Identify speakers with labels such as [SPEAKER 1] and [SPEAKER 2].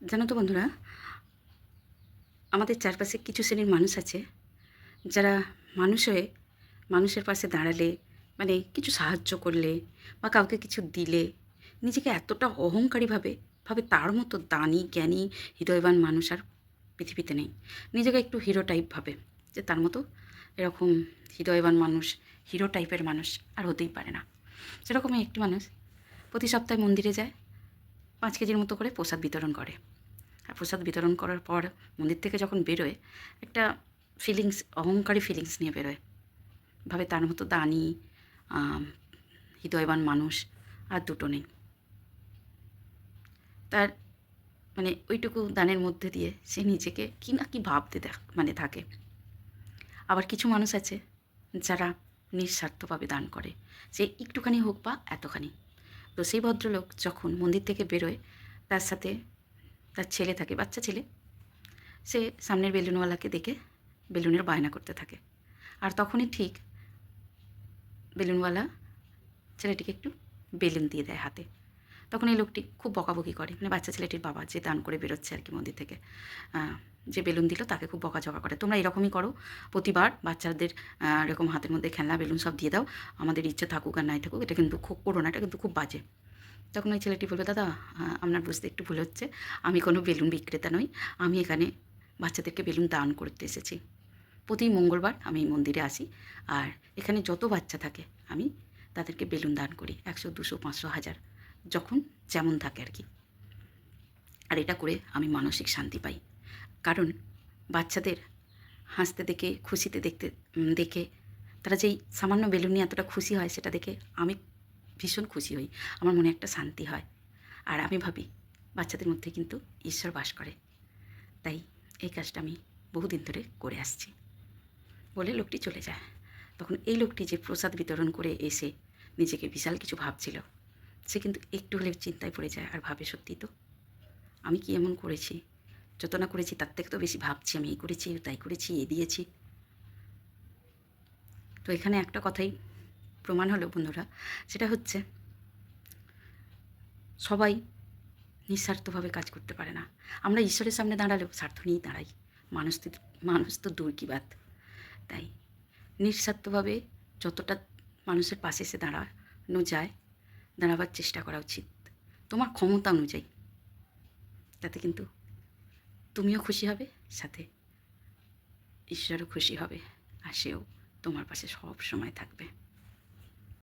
[SPEAKER 1] জানো তো বন্ধুরা, আমাদের চারপাশে কিছু শ্রেণীর মানুষ আছে যারা মানুষ হয়ে মানুষের পাশে দাঁড়ালে, মানে কিছু সাহায্য করলে বা কাউকে কিছু দিলে নিজেকে এতটা অহংকারী ভাবে তার মতো দানি জ্ঞানী হৃদয়বান মানুষ আর পৃথিবীতে নেই। নিজেকে একটু হিরো টাইপ ভাবে যে তার মতো এরকম হৃদয়বান মানুষ, হিরো টাইপের মানুষ আর হতেই পারে না। সেরকমই একটি মানুষ প্রতি সপ্তাহে মন্দিরে যায়, 5 কেজির মতো করে প্রসাদ বিতরণ করে। আর প্রসাদ বিতরণ করার পর মন্দির থেকে যখন বেরোয়, একটা ফিলিংস, অহংকারী ফিলিংস নিয়ে বেরোয়, ভাবে তার মতো দানি হৃদয়বান মানুষ আর দুটো নেই। তার মানে ওইটুকু দানের মধ্যে দিয়ে সে নিজেকে কী না কী ভাবতে থাকে। আবার কিছু মানুষ আছে যারা নিঃস্বার্থভাবে দান করে, সে একটুখানি হোক বা এতখানি। তো সেই ভদ্রলোক যখন মন্দির থেকে বেরোয়, তার সাথে তার ছেলে থাকে, বাচ্চা ছেলে। সে সামনের বেলুনওয়ালাকে দেখে বেলুনের বায়না করতে থাকে, আর তখনই ঠিক বেলুনওয়ালা ছেলেটিকে একটু বেলুন দিয়ে দেয় হাতে। তখন এই লোকটি খুব বকাবকি করে, মানে বাচ্চা ছেলেটির বাবা যে দান করে বেরোচ্ছে আর কি মন্দির থেকে, যে বেলুন দিল তাকে খুব বকাঝকা করে, তোমরা এরকমই করো, প্রতিবার বাচ্চাদের এরকম হাতের মধ্যে খেলনা বেলুন সব দিয়ে দাও, আমাদের ইচ্ছে থাকুক আর নাই থাকুক, এটা কিন্তু খুব করো না, এটা কিন্তু খুব বাজে। তখন ওই ছেলেটি বলবে, দাদা আপনার বুঝতে একটু ভুল হচ্ছে, আমি কোনো বেলুন বিক্রেতা নই, আমি এখানে বাচ্চাদেরকে বেলুন দান করতে এসেছি। প্রতি মঙ্গলবার আমি এই মন্দিরে আসি, আর এখানে যত বাচ্চা থাকে আমি তাদেরকে বেলুন দান করি, 100, 200, 500, 1000, যখন যেমন থাকে আর কি। আর এটা করে আমি মানসিক শান্তি পাই, কারণ বাচ্চাদের হাসতে দেখে, খুশিতে দেখে তারা যেই সামান্য বেলুন নিয়ে এতটা খুশি হয়, সেটা দেখে আমি ভীষণ খুশি হই, আমার মনে একটা শান্তি হয়। আর আমি ভাবি বাচ্চাদের মধ্যে কিন্তু ঈশ্বর বাস করে, তাই এই কাজটা আমি বহুদিন ধরে করে আসছি। বলে লোকটি চলে যায়। তখন এই লোকটি যে প্রসাদ বিতরণ করে এসে নিজেকে বিশাল কিছু ভাবছিল, সে কিন্তু একটু হলে চিন্তায় পড়ে যায় আর ভাবে, সত্যি তো আমি কি এমন করেছি, যত না করেছি তার থেকে তো বেশি ভাবছি আমি এই করেছি, তাই করেছি, এ দিয়েছি। তো এখানে একটা কথাই প্রমাণ হলো বন্ধুরা, সেটা হচ্ছে সবাই নিঃস্বার্থভাবে কাজ করতে পারে না। আমরা ঈশ্বরের সামনে দাঁড়ালেও স্বার্থ নিয়েই দাঁড়াই, মানুষ তো দূর কি বাত। তাই নিঃস্বার্থভাবে যতটা মানুষের পাশে এসে দাঁড়ানো যায়, দাঁড়াবার চেষ্টা করা উচিত তোমার ক্ষমতা অনুযায়ী। তাতে কিন্তু তুমিও খুশি হবে, সাথে ঈশ্বরও খুশি হবে, আর সেও তোমার পাশে সব সময় থাকবে।